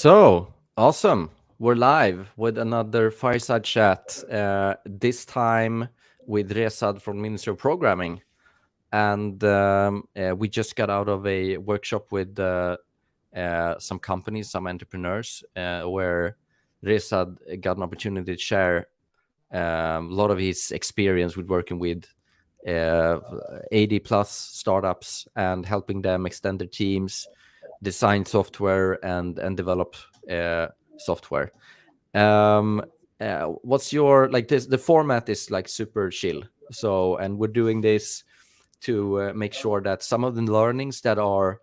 So awesome. We're live with another Fireside chat, this time with Rešad from Ministry of Programming. And we just got out of a workshop with some companies, some entrepreneurs, where Rešad got an opportunity to share a lot of his experience with working with 80 plus startups and helping them extend their teams, design software and develop software. What's your this? The format is like super chill. So, and we're doing this to make sure that some of the learnings that are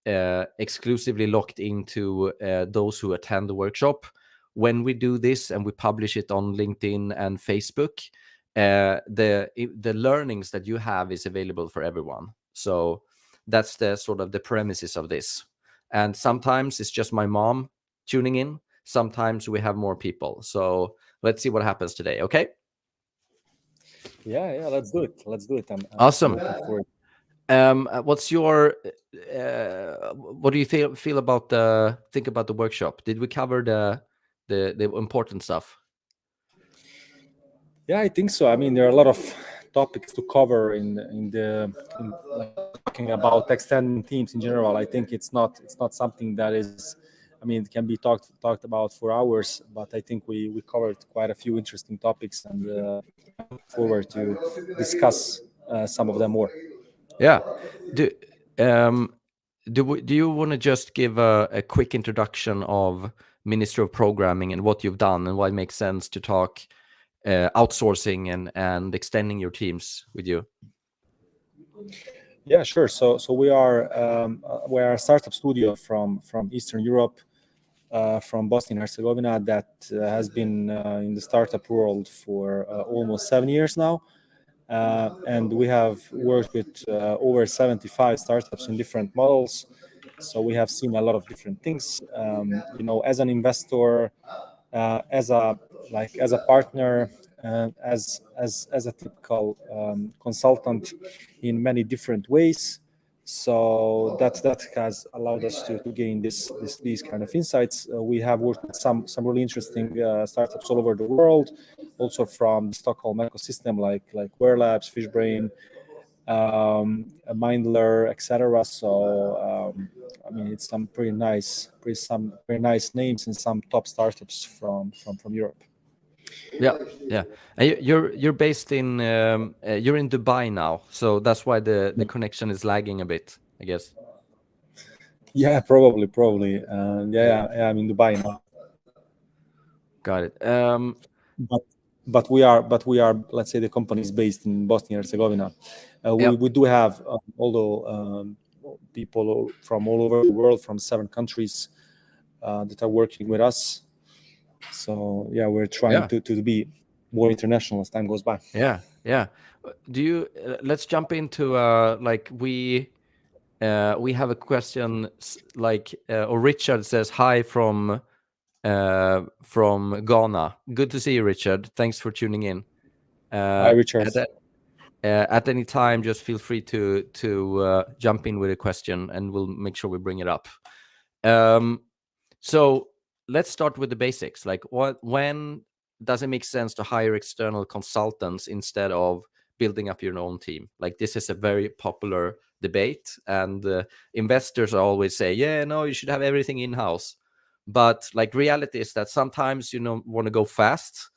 exclusively locked into those who attend the workshop, when we do this and we publish it on LinkedIn and Facebook, the learnings that you have is available for everyone. So that's the sort of the premises of this. And sometimes it's just my mom tuning in. Sometimes we have more people. So let's see what happens today. Okay. Yeah, let's do it. I'm awesome. looking forward. What's your what do you feel about the workshop? Did we cover the important stuff? Yeah, I think so. I mean, there are a lot of topics to cover in like talking about extending teams in general. I think it's not something that is, I mean, it can be talked about for hours, but I think we covered quite a few interesting topics, and I look forward to discuss some of them more. Yeah. Do you want to just give a quick introduction of Ministry of Programming and what you've done and why it makes sense to talk outsourcing and extending your teams with you? Yeah, sure. So we are a startup studio from Eastern Europe, from Bosnia and Herzegovina, that has been in the startup world for almost 7 years now. And we have worked with over 75 startups in different models. So we have seen a lot of different things. As an investor, as a partner, as a typical consultant in many different ways. So that has allowed us to gain these kind of insights. We have worked with some really interesting startups all over the world, also from the Stockholm ecosystem, like Werlabs, Fishbrain, Mindler, etc. So I mean, it's some pretty nice names and some top startups from Europe. Yeah. And you're based in you're in Dubai now, so that's why the connection is lagging a bit, I guess. Yeah, probably. Yeah, I'm in Dubai now. Got it. But we are, let's say, the company is based in Bosnia and Herzegovina. We do have, although people from all over the world, from 7 countries that are working with us. So yeah, we're trying to be more international as time goes by. Yeah. Do you? Let's jump into we have a question or Richard says hi from Ghana. Good to see you, Richard. Thanks for tuning in. Hi, Richard. At any time, just feel free to jump in with a question, and we'll make sure we bring it up. So let's start with the basics. Like, when does it make sense to hire external consultants instead of building up your own team? Like, this is a very popular debate, and investors always say, "Yeah, no, you should have everything in-house." But like, reality is that sometimes you want to go fast,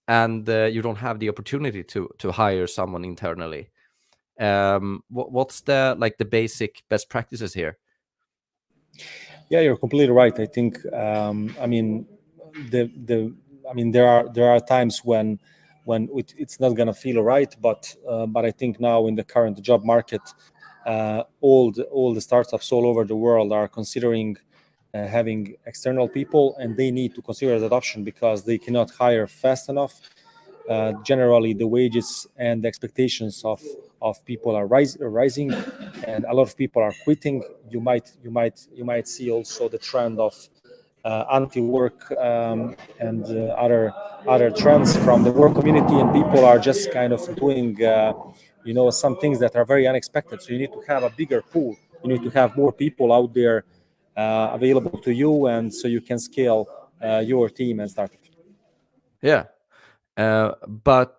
and you don't have the opportunity to hire someone internally. What's the basic best practices here? Yeah, you're completely right. I think I mean there are times when it's not gonna feel right, but I think now in the current job market, all the startups all over the world are considering having external people, and they need to consider that option because they cannot hire fast enough. Generally, the wages and the expectations of people are rising, and a lot of people are quitting. You might see also the trend of anti-work and other trends from the work community, and people are just kind of doing some things that are very unexpected. So you need to have a bigger pool. You need to have more people out there available to you, and so you can scale your team and startup. Yeah. But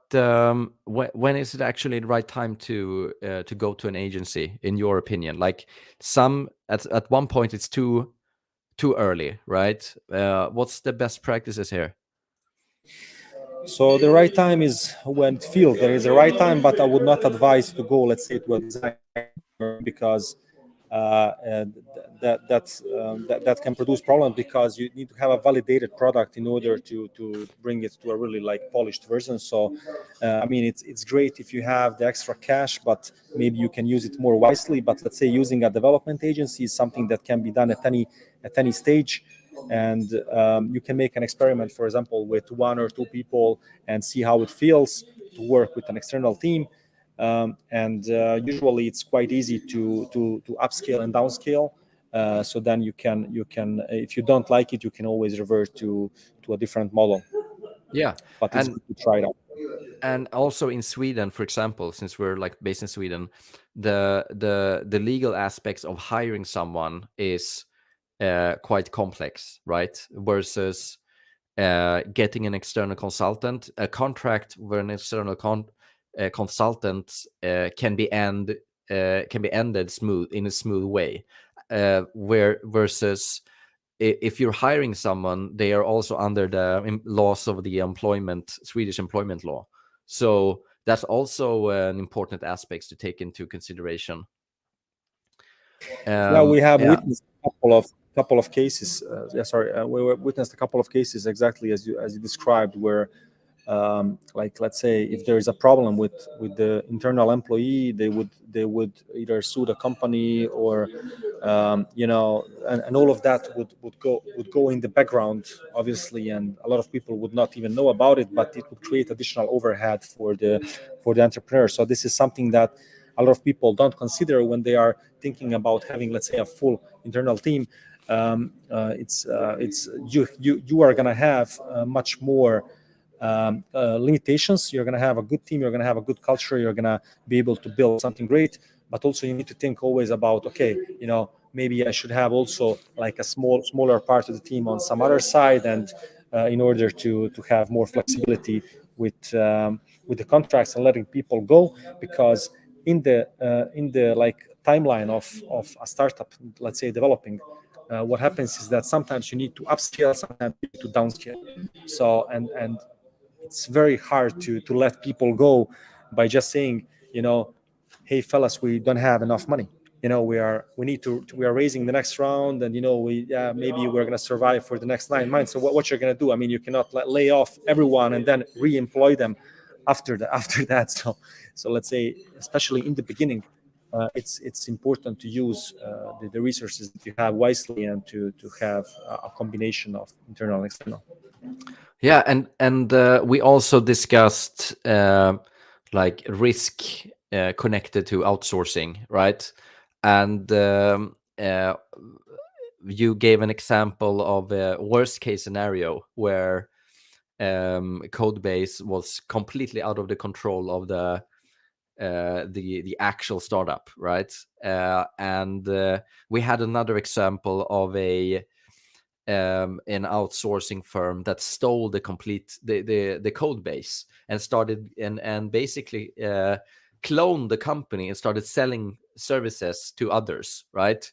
when is it actually the right time to go to an agency, in your opinion? Like at one point it's too early, right? What's the best practices here? So the right time is when it feels there is a right time, but I would not advise to go, let's say, to a design because that can produce problems, because you need to have a validated product in order to bring it to a really like polished version. So I mean, it's great if you have the extra cash, but maybe you can use it more wisely. But let's say using a development agency is something that can be done at any stage. And you can make an experiment, for example, with 1 or 2 people and see how it feels to work with an external team. And usually it's quite easy to upscale and downscale. So then you can if you don't like it, you can always revert to a different model. Yeah. But it's good to try it out. And also in Sweden, for example, since we're like based in Sweden, the legal aspects of hiring someone is quite complex, right? Versus getting an external consultant. A contract with an external consultant can be ended in a smooth way. Where versus if you're hiring someone, they are also under the laws of the Swedish employment law. So that's also an important aspect to take into consideration. Yeah, we have Yeah. witnessed a couple of cases. We witnessed a couple of cases exactly as you described, where like let's say if there is a problem with the internal employee, they would either sue the company or and all of that would go in the background, obviously, and a lot of people would not even know about it, but it would create additional overhead for the entrepreneur. So this is something that a lot of people don't consider when they are thinking about having, let's say, a full internal team. It's you are going to have much more limitations. You're going to have a good team, you're going to have a good culture, you're going to be able to build something great. But also you need to think always about, okay, maybe I should have also like a smaller part of the team on some other side, and in order to have more flexibility with the contracts and letting people go. Because in the like timeline of a startup, let's say, developing, what happens is that sometimes you need to upscale, sometimes you need to downscale. So and it's very hard to let people go by just saying, hey fellas, we don't have enough money. We are raising the next round, and maybe we're going to survive for the next 9 months. So what you're going to do? I mean, you cannot lay off everyone and then re-employ them after that. So let's say, especially in the beginning, it's important to use the resources that you have wisely, and to have a combination of internal and external. Yeah, and we also discussed like risk connected to outsourcing, right? And you gave an example of a worst case scenario where code base was completely out of the control of the actual startup, right? And we had another example of an outsourcing firm that stole the code base and started and basically cloned the company and started selling services to others, right?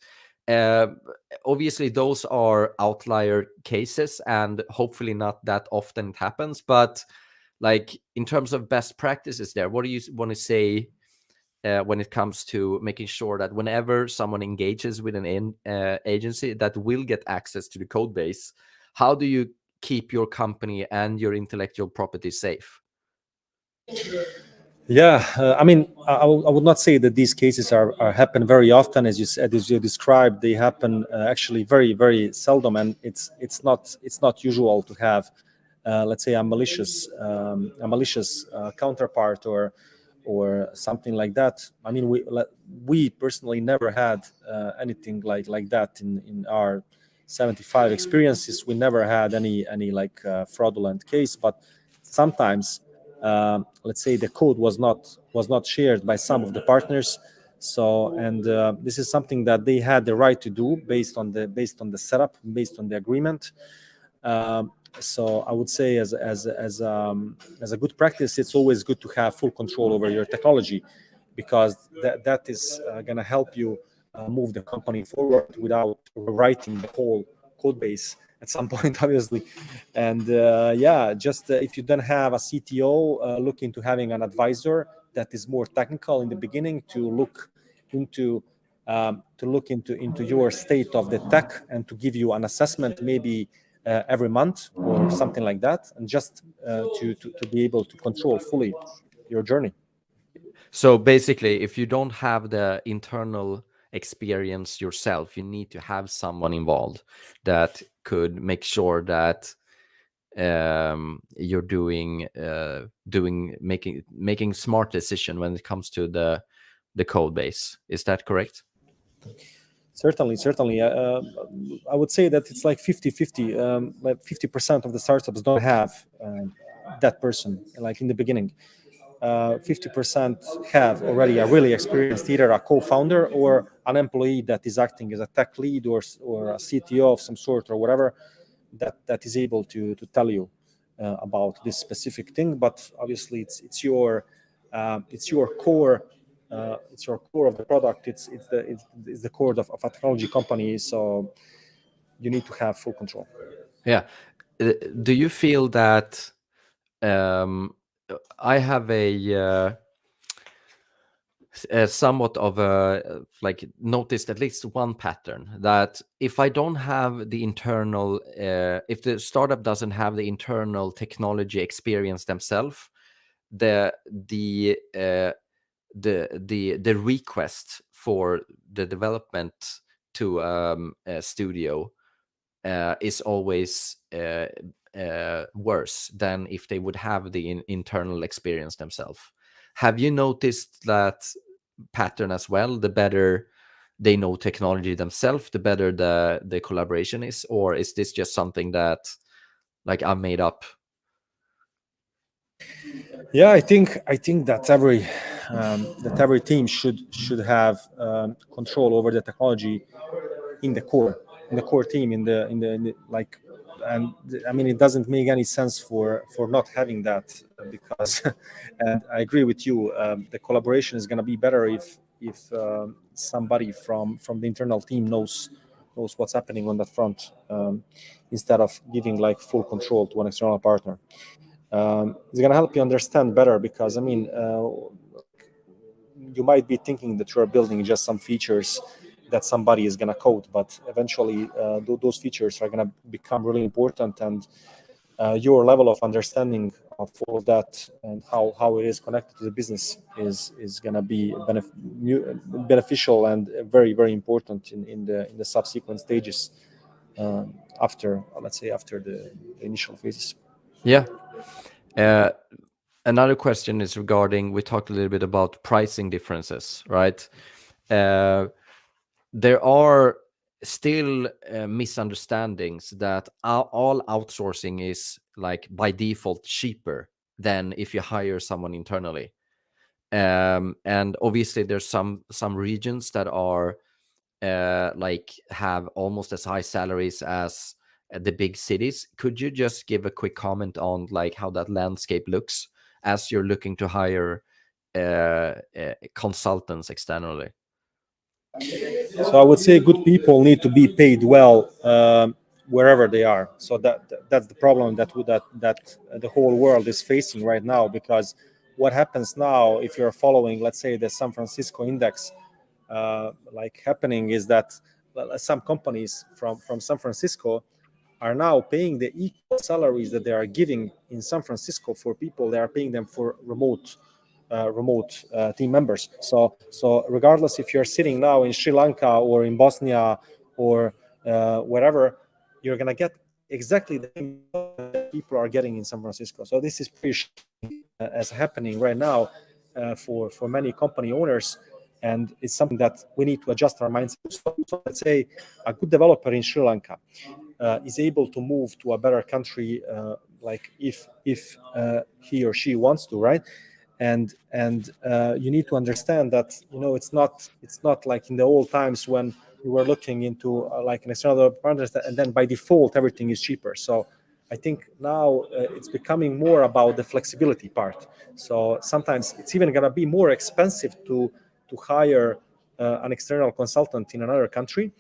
Obviously those are outlier cases, and hopefully not that often it happens, but like in terms of best practices there, what do you want to say when it comes to making sure that whenever someone engages with an agency that will get access to the code base, how do you keep your company and your intellectual property safe? Yeah, I mean, I would not say that these cases are happen very often, as you said, as you described. They happen actually very, very seldom, and it's not usual to have, let's say, a malicious counterpart or something like that. I mean, we personally never had anything like that in our 75 experiences. We never had any like fraudulent case, but sometimes let's say the code was not shared by some of the partners, So, and this is something that they had the right to do based on the setup, based on the agreement. So I would say, as a good practice, it's always good to have full control over your technology, because that is going to help you move the company forward without rewriting the whole code base at some point, obviously. And just if you don't have a CTO, look into having an advisor that is more technical in the beginning to look into your state of the tech, and to give you an assessment, maybe every month or something like that, and just to be able to control fully your journey. So basically, if you don't have the internal experience yourself, you need to have someone involved that could make sure that you're making smart decision when it comes to the code base. Is that correct? Certainly. I would say that it's like 50-50. Like 50% of the startups don't have that person, like in the beginning. 50% have already a really experienced, either a co-founder or an employee that is acting as a tech lead or a CTO of some sort or whatever, that is able to tell you about this specific thing. But obviously, it's your core. It's your core of the product. It's the core of a technology company. So you need to have full control. Yeah. Do you feel that I have a somewhat of a like noticed at least one pattern, that if I don't have the internal, if the startup doesn't have the internal technology experience themselves, the request for the development to a studio is always worse than if they would have the internal experience themselves. Have you noticed that pattern as well? The better they know technology themselves, the better the collaboration is, or is this just something that like I made up? Yeah, I think that every team should have control over the technology in the core team, in the like. And I mean, it doesn't make any sense for not having that, because and I agree with you, the collaboration is going to be better if somebody from the internal team knows what's happening on that front, instead of giving like full control to an external partner. It's going to help you understand better, because I mean, you might be thinking that you're building just some features that somebody is going to code, but eventually those features are going to become really important, and your level of understanding of all of that and how it is connected to the business is going to be beneficial and very, very important in the subsequent stages, after, let's say, after the initial phases. Yeah. Another question is regarding, we talked a little bit about pricing differences, right? There are still misunderstandings that all outsourcing is like by default cheaper than if you hire someone internally. And obviously there's some regions that are like have almost as high salaries as the big cities. Could you just give a quick comment on like how that landscape looks as you're looking to hire consultants externally? So I would say good people need to be paid well, wherever they are. So that's the problem that the whole world is facing right now. Because what happens now, if you're following, let's say, the San Francisco index, like happening is that some companies from San Francisco are now paying the equal salaries that they are giving in San Francisco for people. They are paying them for remote team members. So regardless if you're sitting now in Sri Lanka or in Bosnia or wherever, you're gonna get exactly the same that people are getting in San Francisco. So this is pretty as happening right now for many company owners, and it's something that we need to adjust our mindset. So let's say a good developer in Sri Lanka is able to move to a better country, like if he or she wants to, right? and you need to understand that it's not like in the old times when you were looking into like an external partner, and then by default everything is cheaper. So I think now it's becoming more about the flexibility part. So sometimes it's even going to be more expensive to hire an external consultant in another country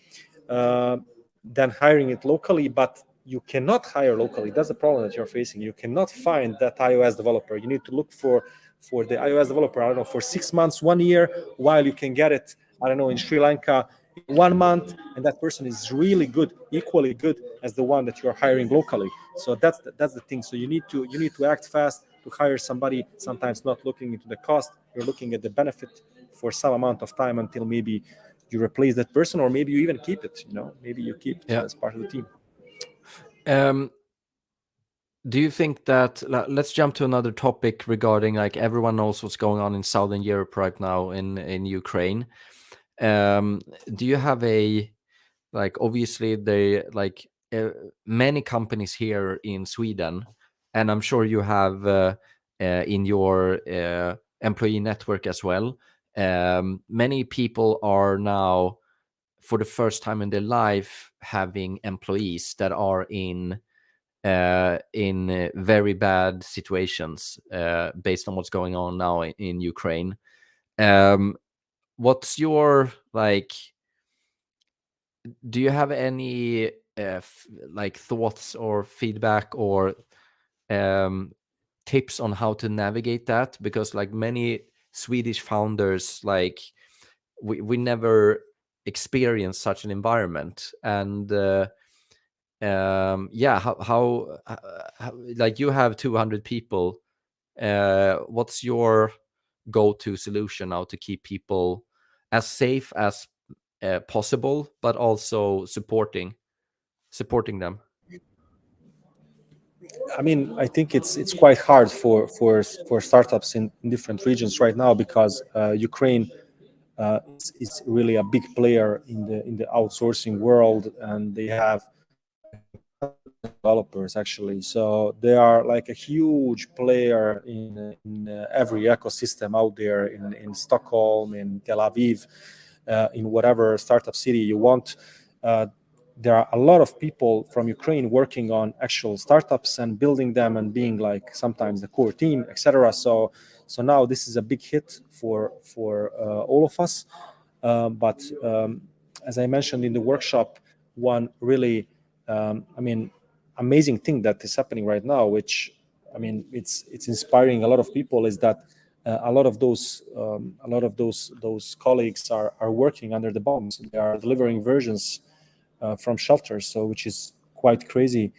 than hiring it locally. But you cannot hire locally. That's the problem that you're facing. You cannot find that iOS developer. You need to look for the iOS developer, I don't know, for 6 months, 1 year, while you can get it, I don't know, in Sri Lanka 1 month, and that person is really good, equally good as the one that you're hiring locally. So that's the thing. So you need to act fast to hire somebody, sometimes not looking into the cost. You're looking at the benefit for some amount of time until maybe you replace that person, or maybe you even keep it, maybe you keep it as part of the team. Do you think that, let's jump to another topic regarding, like, everyone knows what's going on in Southern Europe right now in Ukraine. Do you have obviously they many companies here in Sweden, and I'm sure you have in your employee network as well. Many people are now, for the first time in their life, having employees that are in very bad situations based on what's going on now in Ukraine. What's your do you have any thoughts or feedback or tips on how to navigate that? Because like many Swedish founders, we never experienced such an environment. And how like, you have 200 people, what's your go-to solution now to keep people as safe as possible, but also supporting them? I mean, I think it's quite hard for startups in different regions right now, because Ukraine is really a big player in the outsourcing world, and they have developers actually. So they are like a huge player in every ecosystem out there, in Stockholm, in Tel Aviv, in whatever startup city you want. There are a lot of people from Ukraine working on actual startups and building them and being like sometimes the core team, etc. So now this is a big hit for all of us. But as I mentioned in the workshop, one really, amazing thing that is happening right now, which it's inspiring a lot of people, is that a lot of those colleagues are working under the bombs. They are delivering versions from shelters, so which is quite crazy.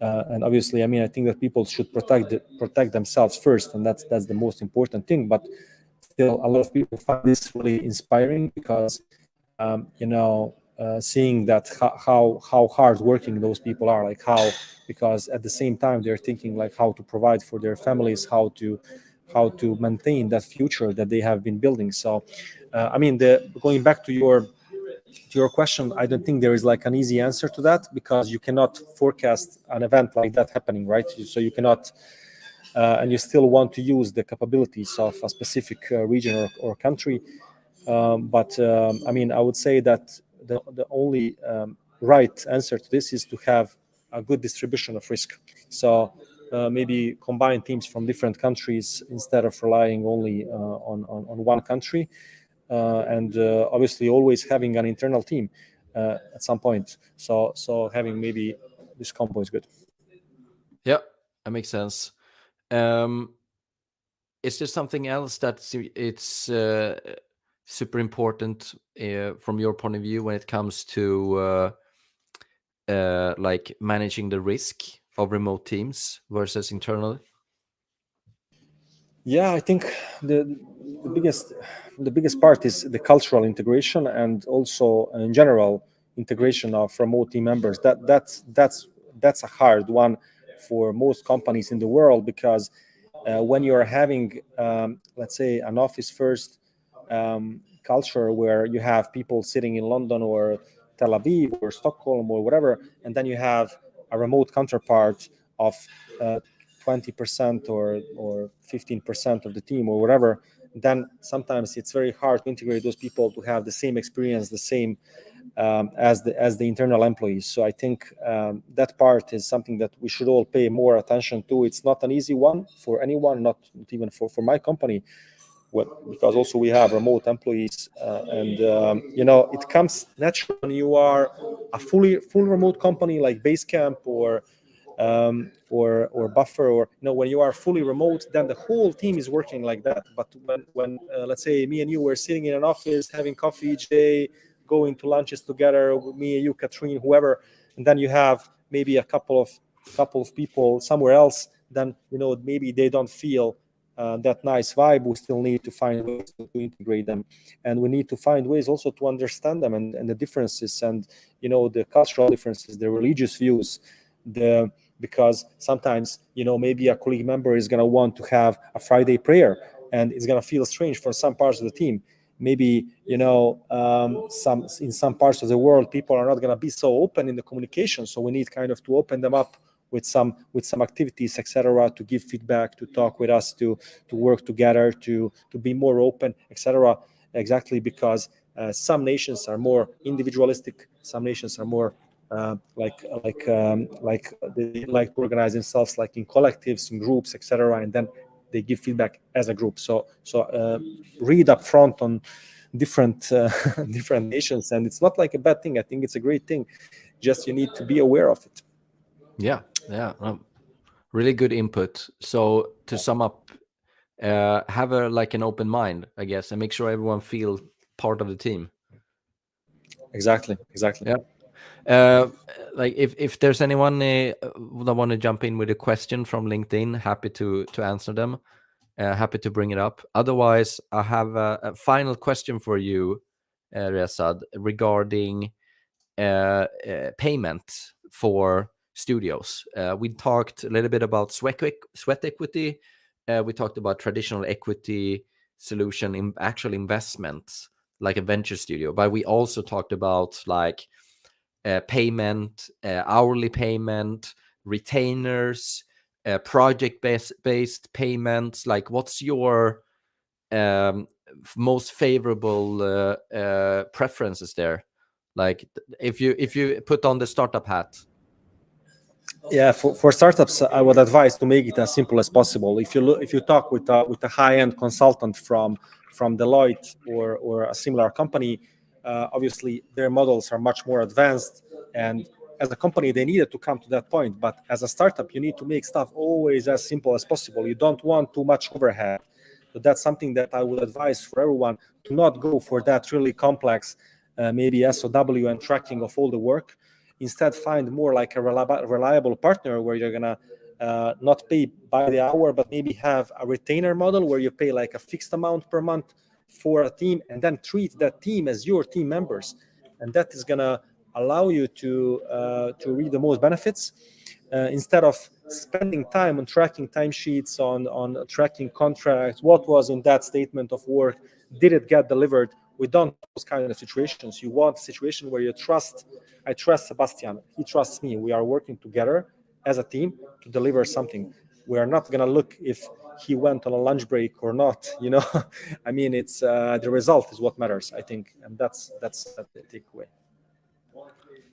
And obviously, I think that people should protect themselves first, and that's the most important thing. But still, a lot of people find this really inspiring, because seeing that how hard working those people are, because at the same time they're thinking like how to provide for their families, how to maintain that future that they have been building. So going back to your question, I don't think there is like an easy answer to that, because you cannot forecast an event like that happening, right? So you cannot, and you still want to use the capabilities of a specific region or country. But I would say that the only right answer to this is to have a good distribution of risk. So maybe combine teams from different countries instead of relying only on one country. And obviously always having an internal team at some point. So having maybe this combo is good. Yeah, that makes sense. Is there something else that's super important from your point of view when it comes to like managing the risk of remote teams versus internal? Yeah, I think the biggest part is the cultural integration, and also in general integration of remote team members. That's a hard one for most companies in the world, because when you're having let's say an office first culture, where you have people sitting in London or Tel Aviv or Stockholm or whatever, and then you have a remote counterpart of 20% or 15% of the team or whatever, then sometimes it's very hard to integrate those people to have the same experience, the same as the internal employees. So I think that part is something that we should all pay more attention to. It's not an easy one for anyone, not even for my company, because also we have remote employees, and it comes natural when you are a full remote company like Basecamp or Buffer, or when you are fully remote, then the whole team is working like that. But when let's say me and you were sitting in an office having coffee each day, going to lunches together, me and you, Katrine, whoever, and then you have maybe a couple of people somewhere else, then maybe they don't feel that nice vibe. We still need to find ways to integrate them, and we need to find ways also to understand them and the differences, and the cultural differences, the religious views, because sometimes maybe a colleague member is going to want to have a Friday prayer, and it's going to feel strange for some parts of the team. Maybe in some parts of the world, people are not going to be so open in the communication, so we need kind of to open them up with some activities, etc., to give feedback, to talk with us, to work together, to be more open, etc. Exactly, because some nations are more individualistic, some nations are more they like to organize themselves like in collectives, in groups, etc., and then they give feedback as a group. So read up front on different nations, and it's not like a bad thing. I think it's a great thing. Just you need to be aware of it. Yeah. Really good input. So to sum up, have an open mind, I guess, and make sure everyone feel part of the team. Exactly. Yeah. If there's anyone that want to jump in with a question from LinkedIn, happy to answer them. Happy to bring it up. Otherwise, I have a final question for you, Rešad, regarding payment for studios. We talked a little bit about sweat equity. We talked about traditional equity solution in actual investments, like a venture studio. But we also talked about payment, hourly payment, retainers, project-based payments. Like, what's your most favorable preferences there? Like, if you put on the startup hat. Yeah, for startups, I would advise to make it as simple as possible. If you talk with a high-end consultant from Deloitte or a similar company, obviously their models are much more advanced, and as a company they needed to come to that point. But as a startup, you need to make stuff always as simple as possible. You don't want too much overhead. So that's something that I would advise for everyone, to not go for that really complex, maybe SOW and tracking of all the work. Instead, find more like a reliable partner where you're gonna not pay by the hour, but maybe have a retainer model where you pay like a fixed amount per month for a team, and then treat that team as your team members, and that is gonna allow you to reap the most benefits, instead of spending time on tracking timesheets, on tracking contracts. What was in that statement of work? Did it get delivered? We don't want those kind of situations. You want a situation where I trust Sebastian, he trusts me. We are working together as a team to deliver something. We are not going to look if he went on a lunch break or not. I mean, it's the result is what matters, I think, and that's the takeaway.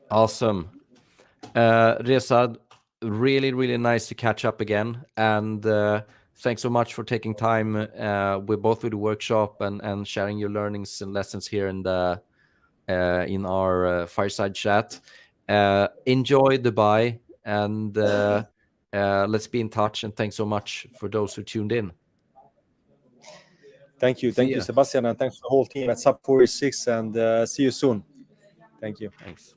Awesome. Rešad, really nice to catch up again, and thanks so much for taking time with the workshop and sharing your learnings and lessons here in our fireside chat. Enjoy Dubai, and let's be in touch, and thanks so much for those who tuned in. Thank you, Sebastian, and thanks to the whole team at Sub 46, and see you soon. Thank you. Thanks.